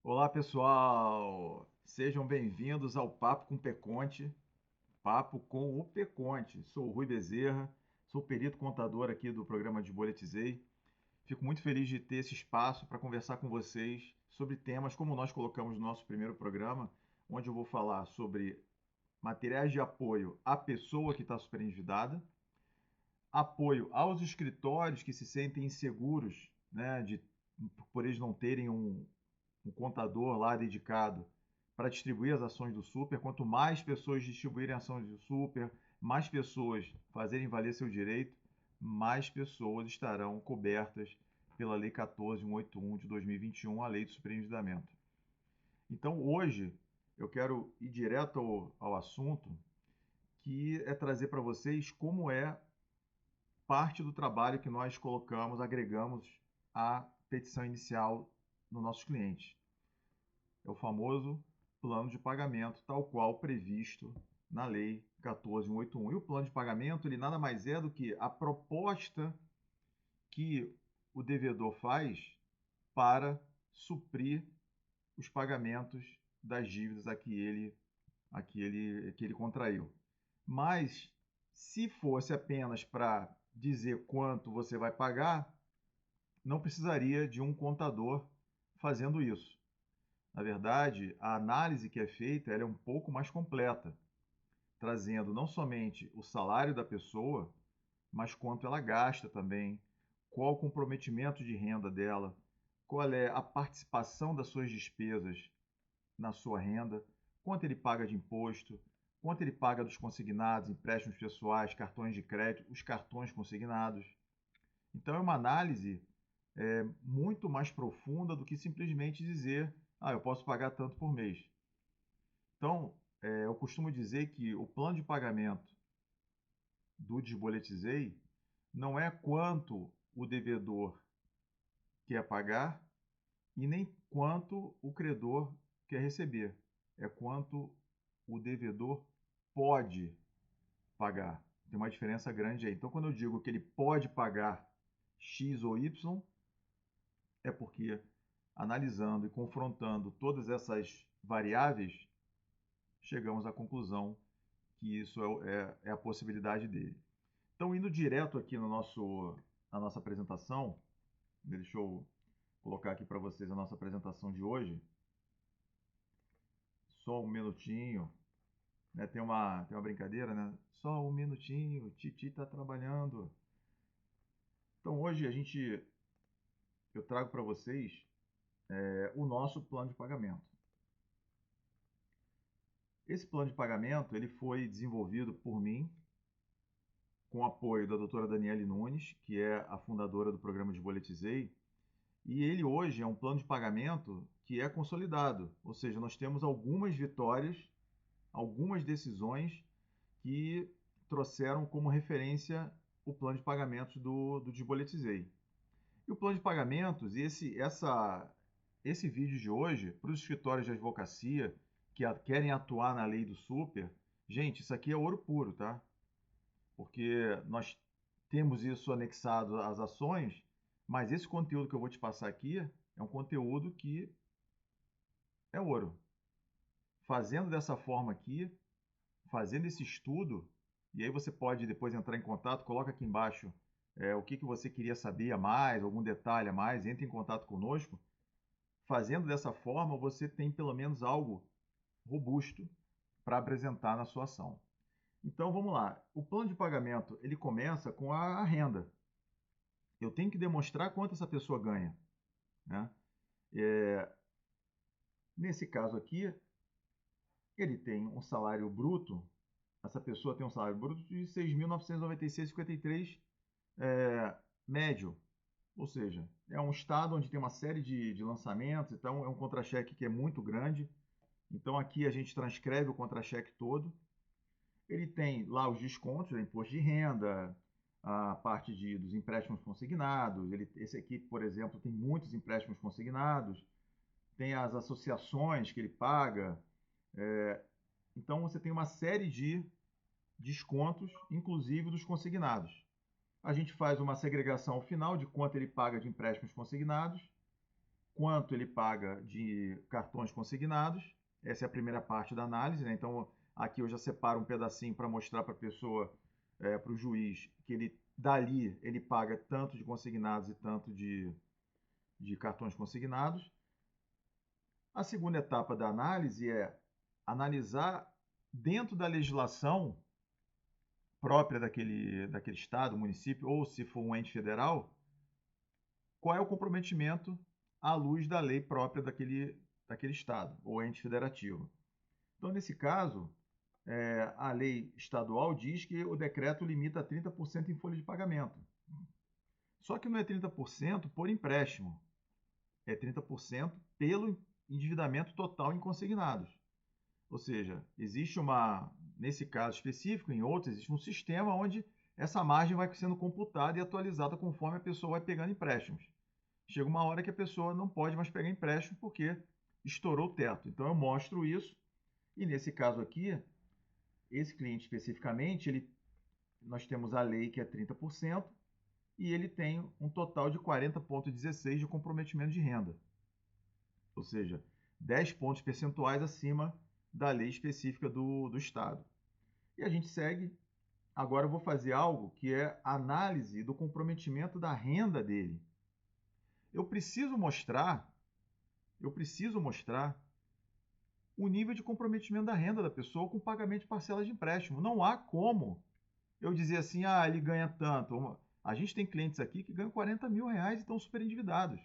Olá, pessoal! Sejam bem-vindos ao Papo com Peconte, Papo com o Peconte. Sou o Rui Bezerra, sou perito contador aqui do programa Desboletizei. Fico muito feliz de ter esse espaço para conversar com vocês sobre temas como nós colocamos no nosso primeiro programa, onde eu vou falar sobre materiais de apoio à pessoa que está superendividada, apoio aos escritórios que se sentem inseguros, né, por eles não terem um contador lá dedicado para distribuir as ações do super. Quanto mais pessoas distribuírem ações do super, mais pessoas fazerem valer seu direito, mais pessoas estarão cobertas pela Lei 14.181 de 2021, a Lei do Superendividamento. Então, hoje, eu quero ir direto ao assunto, que é trazer para vocês como é parte do trabalho que nós colocamos, agregamos à petição inicial dos nossos clientes. É o famoso plano de pagamento, tal qual previsto na Lei 14.181. E o plano de pagamento, ele nada mais é do que a proposta que o devedor faz para suprir os pagamentos das dívidas que ele contraiu. Mas, se fosse apenas para dizer quanto você vai pagar, não precisaria de um contador fazendo isso. Na verdade, a análise que é feita ela é um pouco mais completa, trazendo não somente o salário da pessoa, mas quanto ela gasta também, qual o comprometimento de renda dela, qual é a participação das suas despesas na sua renda, quanto ele paga de imposto, quanto ele paga dos consignados, empréstimos pessoais, cartões de crédito, os cartões consignados. Então é uma análise muito mais profunda do que simplesmente dizer, eu posso pagar tanto por mês. Então, eu costumo dizer que o plano de pagamento do Desboletizei não é quanto o devedor quer pagar e nem quanto o credor quer receber. É quanto o devedor pode pagar. Tem uma diferença grande aí. Então, quando eu digo que ele pode pagar X ou Y, é porque analisando e confrontando todas essas variáveis, chegamos à conclusão que isso é a possibilidade dele. Então, indo direto aqui na nossa apresentação, deixa eu colocar aqui para vocês a nossa apresentação de hoje. Só um minutinho, né? Tem uma brincadeira, né? Só um minutinho, Titi está trabalhando. Então, hoje eu trago para vocês o nosso plano de pagamento. Esse plano de pagamento ele foi desenvolvido por mim, com o apoio da doutora Daniele Nunes, que é a fundadora do programa Desboletizei. E ele hoje é um plano de pagamento que é consolidado, ou seja, nós temos algumas vitórias, algumas decisões que trouxeram como referência o plano de pagamentos do Desboletizei. E o plano de pagamentos, esse vídeo de hoje, para os escritórios de advocacia que querem atuar na lei do super, gente, isso aqui é ouro puro, tá? Porque nós temos isso anexado às ações, mas esse conteúdo que eu vou te passar aqui é um conteúdo que é ouro. Fazendo dessa forma aqui, fazendo esse estudo, e aí você pode depois entrar em contato, coloca aqui embaixo o que você queria saber a mais, algum detalhe a mais, entre em contato conosco. Fazendo dessa forma, você tem pelo menos algo robusto para apresentar na sua ação. Então vamos lá. O plano de pagamento ele começa com a renda. Eu tenho que demonstrar quanto essa pessoa ganha, né? Nesse caso aqui, ele tem um salário bruto. Essa pessoa tem um salário bruto de 6.996,53 médio. Ou seja, é um estado onde tem uma série de lançamentos, então é um contra-cheque que é muito grande. Então aqui a gente transcreve o contra-cheque todo. Ele tem lá os descontos, imposto de renda, a parte dos empréstimos consignados. Esse aqui, por exemplo, tem muitos empréstimos consignados. Tem as associações que ele paga. Então você tem uma série de descontos, inclusive dos consignados. A gente faz uma segregação ao final de quanto ele paga de empréstimos consignados quanto ele paga de cartões consignados. Essa é a primeira parte da análise, né? Então, aqui eu já separo um pedacinho para mostrar para a pessoa, para o juiz, que ele dali ele paga tanto de consignados e tanto de cartões consignados. A segunda etapa da análise é analisar dentro da legislação própria daquele estado, município, ou se for um ente federal, qual é o comprometimento à luz da lei própria daquele estado ou ente federativo. Então, nesse caso, a lei estadual diz que o decreto limita a 30% em folha de pagamento. Só que não é 30% por empréstimo, é 30% pelo endividamento total em consignados. Ou seja, existe nesse caso específico, em outros, existe um sistema onde essa margem vai sendo computada e atualizada conforme a pessoa vai pegando empréstimos. Chega uma hora que a pessoa não pode mais pegar empréstimo porque estourou o teto. Então eu mostro isso e nesse caso aqui, esse cliente especificamente, nós temos a lei que é 30% e ele tem um total de 40,16 de comprometimento de renda. Ou seja, 10 pontos percentuais acima da lei específica do Estado. E a gente segue. Agora eu vou fazer algo que é análise do comprometimento da renda dele. Eu preciso mostrar o nível de comprometimento da renda da pessoa com pagamento de parcelas de empréstimo. Não há como eu dizer assim, ele ganha tanto. A gente tem clientes aqui que ganham 40 mil reais e estão super endividados.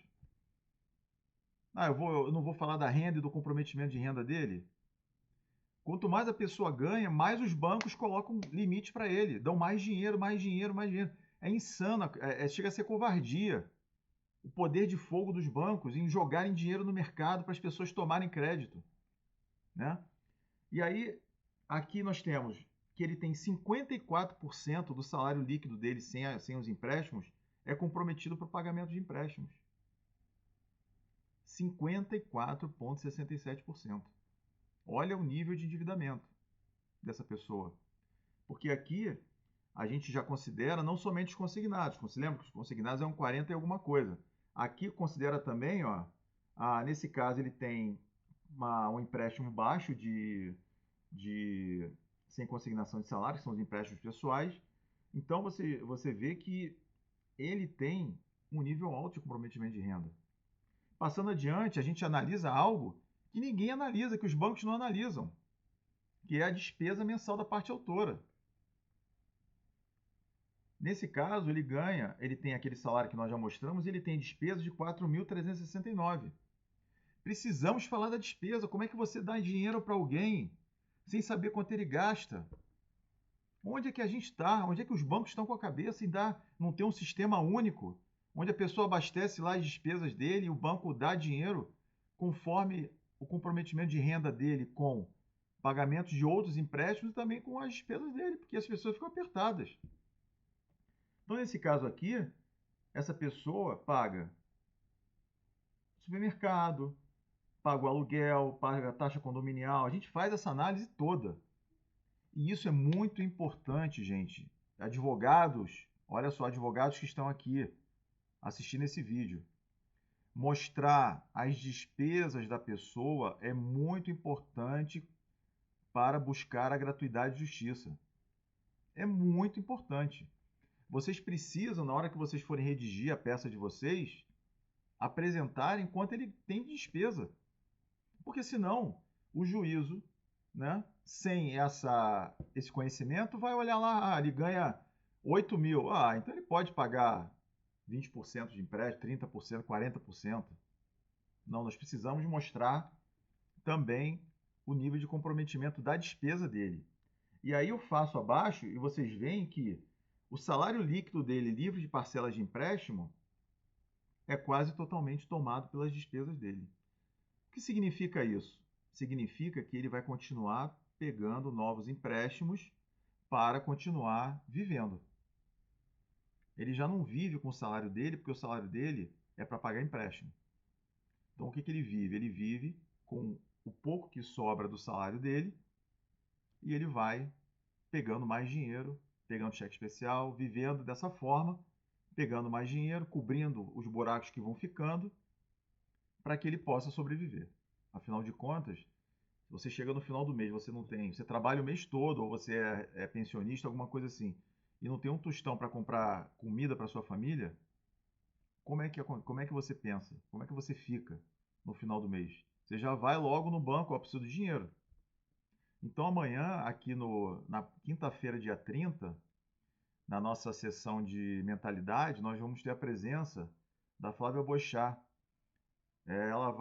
Eu não vou falar da renda e do comprometimento de renda dele? Quanto mais a pessoa ganha, mais os bancos colocam limite para ele. Dão mais dinheiro, mais dinheiro, mais dinheiro. É insano, chega a ser covardia. O poder de fogo dos bancos em jogarem dinheiro no mercado para as pessoas tomarem crédito. Né? E aí, aqui nós temos que ele tem 54% do salário líquido dele sem os empréstimos é comprometido para o pagamento de empréstimos. 54,67%. Olha o nível de endividamento dessa pessoa. Porque aqui a gente já considera não somente os consignados. Você lembra que os consignados é um 40 e alguma coisa. Aqui considera também, nesse caso ele tem um empréstimo baixo sem consignação de salário, que são os empréstimos pessoais. Então você vê que ele tem um nível alto de comprometimento de renda. Passando adiante, a gente analisa algo que ninguém analisa, que os bancos não analisam, que é a despesa mensal da parte autora. Nesse caso, ele tem aquele salário que nós já mostramos, e ele tem despesa de 4.369. Precisamos falar da despesa. Como é que você dá dinheiro para alguém sem saber quanto ele gasta? Onde é que a gente está? Onde é que os bancos estão com a cabeça em não ter um sistema único, onde a pessoa abastece lá as despesas dele e o banco dá dinheiro conforme o comprometimento de renda dele com pagamentos de outros empréstimos e também com as despesas dele, porque as pessoas ficam apertadas. Então, nesse caso aqui, essa pessoa paga supermercado, paga o aluguel, paga a taxa condominial. A gente faz essa análise toda. E isso é muito importante, gente. Advogados, olha só, advogados que estão aqui assistindo esse vídeo. Mostrar as despesas da pessoa é muito importante para buscar a gratuidade de justiça. É muito importante. Vocês precisam, na hora que vocês forem redigir a peça de vocês, apresentarem quanto ele tem de despesa. Porque senão, o juízo, né, sem esse conhecimento, vai olhar lá, ele ganha 8 mil. Então ele pode pagar 20% de empréstimo, 30%, 40%. Não, nós precisamos mostrar também o nível de comprometimento da despesa dele. E aí eu faço abaixo e vocês veem que o salário líquido dele, livre de parcelas de empréstimo, é quase totalmente tomado pelas despesas dele. O que significa isso? Significa que ele vai continuar pegando novos empréstimos para continuar vivendo. Ele já não vive com o salário dele, porque o salário dele é para pagar empréstimo. Então o que ele vive? Ele vive com o pouco que sobra do salário dele e ele vai pegando mais dinheiro, pegando cheque especial, vivendo dessa forma, pegando mais dinheiro, cobrindo os buracos que vão ficando, para que ele possa sobreviver. Afinal de contas, se você chega no final do mês, você trabalha o mês todo, ou você é pensionista, alguma coisa assim, e não tem um tostão para comprar comida para sua família, como é que você pensa? Como é que você fica no final do mês? Você já vai logo no banco, ó, preciso de dinheiro. Então amanhã, na quinta-feira, dia 30, na nossa sessão de mentalidade, nós vamos ter a presença da Flávia Boixá. Ela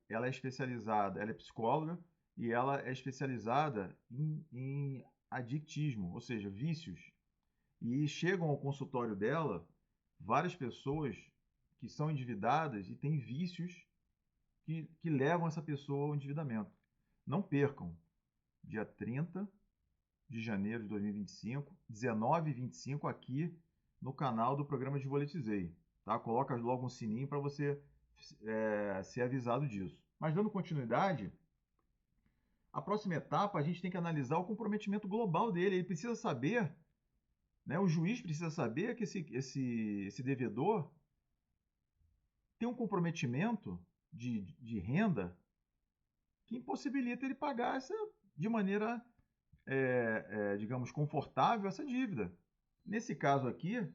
é especializada, ela é psicóloga e ela é especializada em adictismo, ou seja, vícios. E chegam ao consultório dela várias pessoas que são endividadas e têm vícios que levam essa pessoa ao endividamento. Não percam, dia 30 de janeiro de 2025, 19 e 25, aqui no canal do programa Desboletizei. Tá? Coloca logo um sininho para você ser avisado disso. Mas dando continuidade, a próxima etapa a gente tem que analisar o comprometimento global dele. Ele precisa saber, né, o juiz precisa saber que esse devedor tem um comprometimento de renda que impossibilita ele pagar de maneira, digamos, confortável essa dívida. Nesse caso aqui,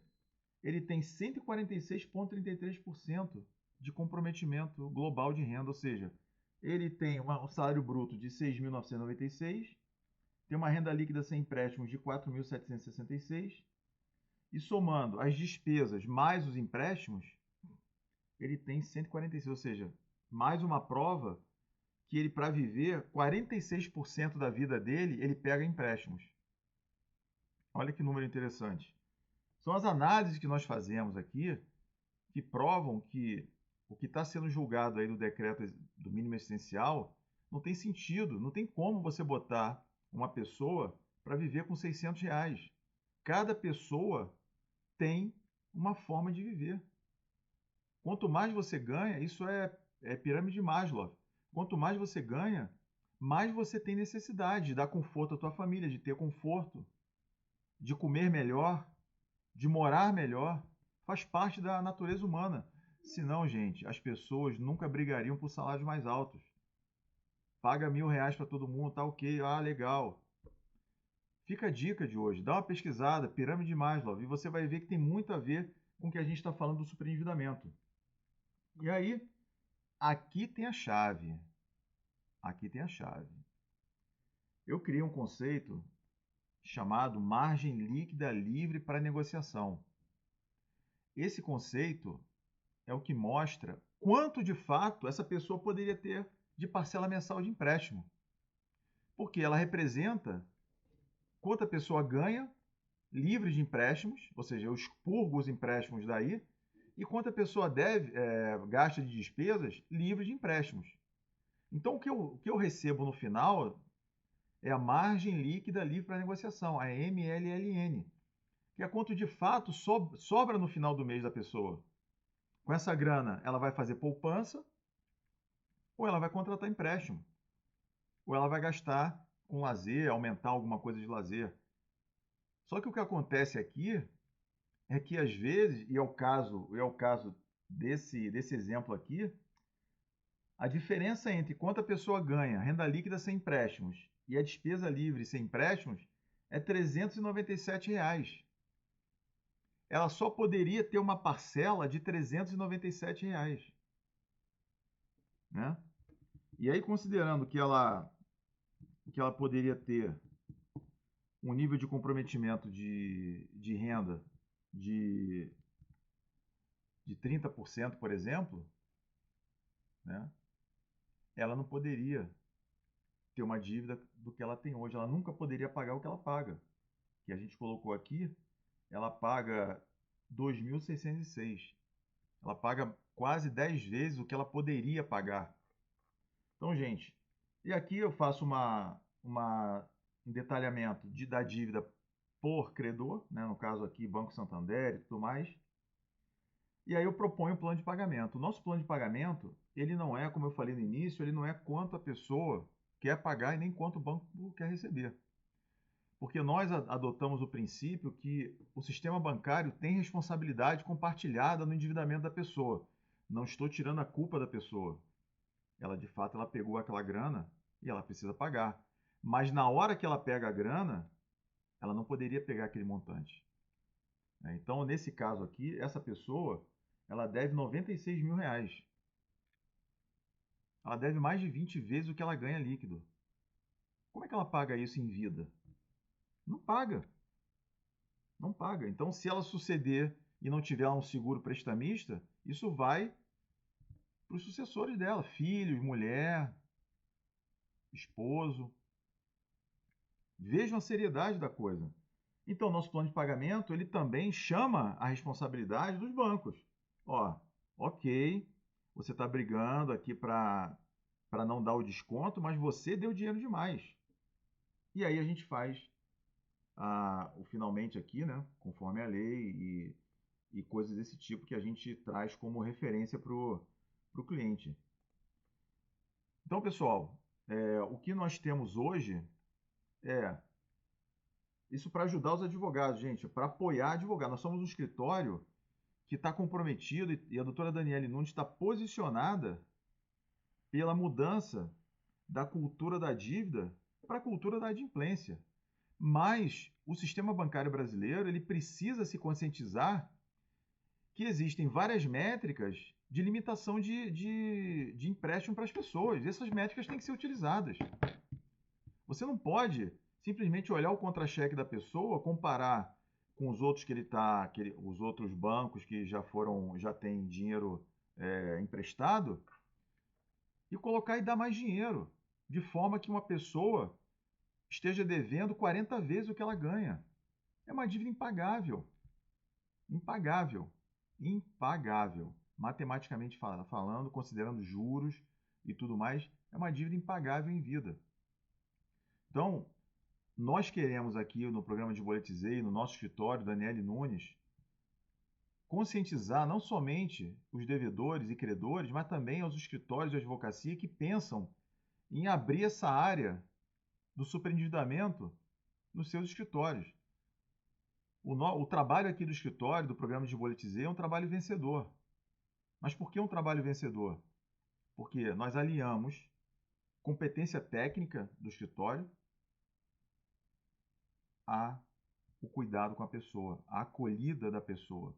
ele tem 146,33% de comprometimento global de renda, ou seja, ele tem um salário bruto de 6.996, tem uma renda líquida sem empréstimos de 4.766, e somando as despesas mais os empréstimos, ele tem 146, ou seja, mais uma prova que ele, para viver, 46% da vida dele, ele pega empréstimos. Olha que número interessante. São as análises que nós fazemos aqui que provam que o que está sendo julgado aí no decreto do mínimo essencial não tem sentido, não tem como você botar uma pessoa para viver com R$ 600. Cada pessoa tem uma forma de viver. Quanto mais você ganha, isso é pirâmide de Maslow. Quanto mais você ganha, mais você tem necessidade de dar conforto à tua família, de ter conforto, de comer melhor, de morar melhor. Faz parte da natureza humana. Senão, gente, as pessoas nunca brigariam por salários mais altos. Paga R$ 1.000 para todo mundo, tá ok, legal. Fica a dica de hoje, dá uma pesquisada, pirâmide de Maslow, e você vai ver que tem muito a ver com o que a gente está falando do superendividamento. E aí, aqui tem a chave. Aqui tem a chave. Eu criei um conceito chamado margem líquida livre para negociação. Esse conceito é o que mostra quanto de fato essa pessoa poderia ter de parcela mensal de empréstimo. Porque ela representa quanto a pessoa ganha livre de empréstimos, ou seja, eu expurgo os empréstimos daí, e quanto a pessoa gasta de despesas livre de empréstimos. Então, o que eu recebo no final é a margem líquida livre para negociação, a MLLN, que é quanto de fato sobra no final do mês da pessoa. Com essa grana, ela vai fazer poupança, ou ela vai contratar empréstimo, ou ela vai gastar com lazer, aumentar alguma coisa de lazer. Só que o que acontece aqui é que às vezes, e é o caso desse exemplo aqui, a diferença entre quanto a pessoa ganha, renda líquida sem empréstimos, e a despesa livre sem empréstimos é R$ 397. Ela só poderia ter uma parcela de R$ 397. Né? E aí, considerando que ela poderia ter um nível de comprometimento de renda de 30%, por exemplo, né? Ela não poderia ter uma dívida do que ela tem hoje. Ela nunca poderia pagar o que ela paga. Que a gente colocou aqui, ela paga 2.606. Ela paga quase 10 vezes o que ela poderia pagar. Então, gente, e aqui eu faço um detalhamento da dívida por credor, né? No caso aqui, Banco Santander e tudo mais. E aí eu proponho o plano de pagamento. O nosso plano de pagamento, ele não é, como eu falei no início, ele não é quanto a pessoa quer pagar e nem quanto o banco quer receber. Porque nós adotamos o princípio que o sistema bancário tem responsabilidade compartilhada no endividamento da pessoa. Não estou tirando a culpa da pessoa. Ela, de fato, ela pegou aquela grana e ela precisa pagar. Mas na hora que ela pega a grana, ela não poderia pegar aquele montante. Então, nesse caso aqui, essa pessoa, ela deve R$ 96.000. Ela deve mais de 20 vezes o que ela ganha líquido. Como é que ela paga isso em vida? Não paga. Não paga. Então, se ela suceder e não tiver um seguro prestamista, isso vai para os sucessores dela, filhos, mulher, esposo. Vejam a seriedade da coisa. Então, nosso plano de pagamento, ele também chama a responsabilidade dos bancos. Ó, ok, você está brigando aqui para não dar o desconto, mas você deu dinheiro demais. E aí a gente faz o finalmente aqui, né, conforme a lei e coisas desse tipo que a gente traz como referência para o cliente. Então, pessoal, o que nós temos hoje é isso para ajudar os advogados, gente, para apoiar advogado. Nós somos um escritório que está comprometido e a doutora Daniele Nunes está posicionada pela mudança da cultura da dívida para a cultura da adimplência. Mas o sistema bancário brasileiro ele precisa se conscientizar que existem várias métricas de limitação de empréstimo para as pessoas. E essas métricas têm que ser utilizadas. Você não pode simplesmente olhar o contra-cheque da pessoa, comparar com os outros os outros bancos que já têm dinheiro emprestado e colocar e dar mais dinheiro, de forma que uma pessoa esteja devendo 40 vezes o que ela ganha. É uma dívida impagável. Impagável. Impagável. Matematicamente falando, considerando juros e tudo mais, é uma dívida impagável em vida. Então, nós queremos aqui no programa de Boletizei, no nosso escritório, Daniele Nunes, conscientizar não somente os devedores e credores, mas também os escritórios de advocacia que pensam em abrir essa área do superendividamento nos seus escritórios. O trabalho aqui do escritório, do programa de Boletizei, é um trabalho vencedor. Mas por que um trabalho vencedor? Porque nós aliamos competência técnica do escritório o cuidado com a pessoa, a acolhida da pessoa.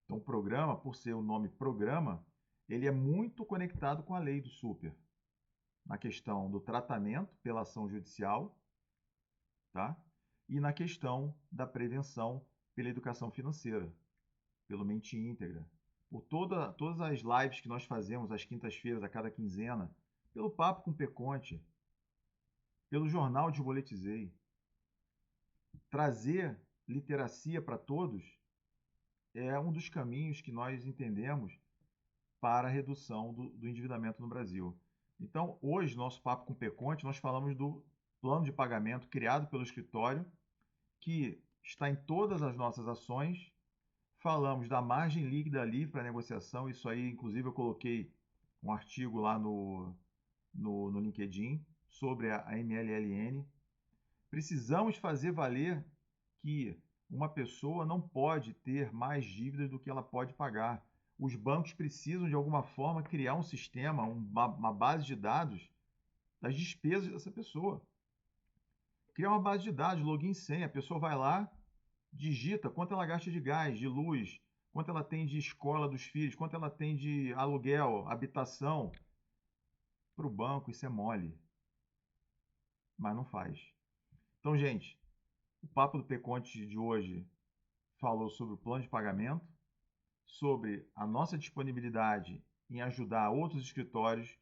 Então, o programa, por ser o nome programa, ele é muito conectado com a lei do super, na questão do tratamento pela ação judicial, tá? E na questão da prevenção pela educação financeira, pelo Mente Íntegra, por todas as lives que nós fazemos às quintas-feiras, a cada quinzena, pelo Papo com Peconte, pelo Jornal de Boletizei. Trazer literacia para todos é um dos caminhos que nós entendemos para a redução do endividamento no Brasil. Então, hoje, nosso Papo com Peconte, nós falamos do plano de pagamento criado pelo escritório, que está em todas as nossas ações. Falamos da margem líquida livre para negociação, isso aí, inclusive, eu coloquei um artigo lá no LinkedIn sobre a MLLN. Precisamos fazer valer que uma pessoa não pode ter mais dívidas do que ela pode pagar. Os bancos precisam, de alguma forma, criar um sistema, uma base de dados das despesas dessa pessoa. Criar uma base de dados, login e senha. A pessoa vai lá, digita quanto ela gasta de gás, de luz, quanto ela tem de escola dos filhos, quanto ela tem de aluguel, habitação. Para o banco isso é mole, mas não faz. Então, gente, o Papo do Peconte de hoje falou sobre o plano de pagamento, sobre a nossa disponibilidade em ajudar outros escritórios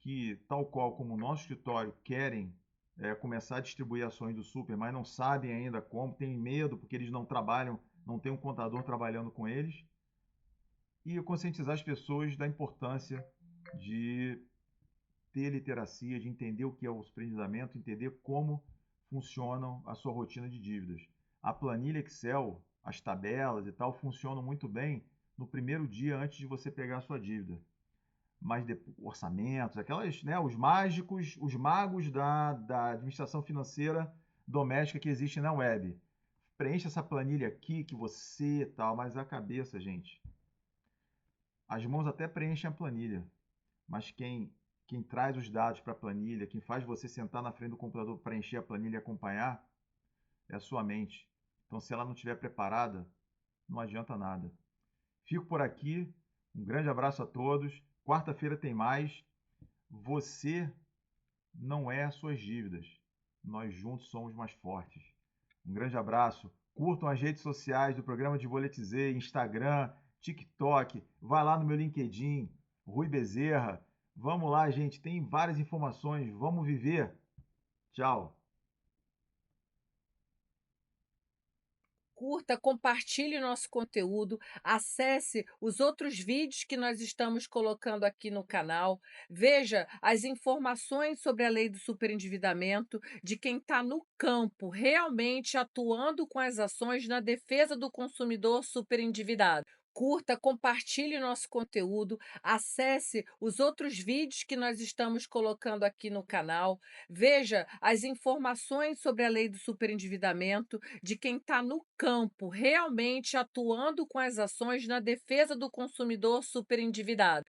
que, tal qual como o nosso escritório, querem começar a distribuir ações do super, mas não sabem ainda como, têm medo porque eles não trabalham, não tem um contador trabalhando com eles. E conscientizar as pessoas da importância de ter literacia, de entender o que é o superendividamento, entender como funcionam a sua rotina de dívidas. A planilha Excel, as tabelas e tal, funcionam muito bem no primeiro dia antes de você pegar a sua dívida. Mas orçamentos, aquelas, né, os magos da administração financeira doméstica que existe na web. Preencha essa planilha aqui que você tal, mas a cabeça, gente. As mãos até preenchem a planilha, mas quem quem traz os dados para a planilha, quem faz você sentar na frente do computador para preencher a planilha e acompanhar, é a sua mente. Então, se ela não estiver preparada, não adianta nada. Fico por aqui. Um grande abraço a todos. Quarta-feira tem mais. Você não é as suas dívidas. Nós juntos somos mais fortes. Um grande abraço. Curtam as redes sociais do programa de Boletizei, Instagram, TikTok. Vai lá no meu LinkedIn, Rui Bezerra. Vamos lá, gente. Tem várias informações. Vamos viver. Tchau. Curta, compartilhe o nosso conteúdo, acesse os outros vídeos que nós estamos colocando aqui no canal, veja as informações sobre a lei do superendividamento, de quem está no campo, realmente atuando com as ações na defesa do consumidor superendividado. Curta, compartilhe o nosso conteúdo, acesse os outros vídeos que nós estamos colocando aqui no canal, veja as informações sobre a lei do superendividamento, de quem está no campo, realmente atuando com as ações na defesa do consumidor superendividado.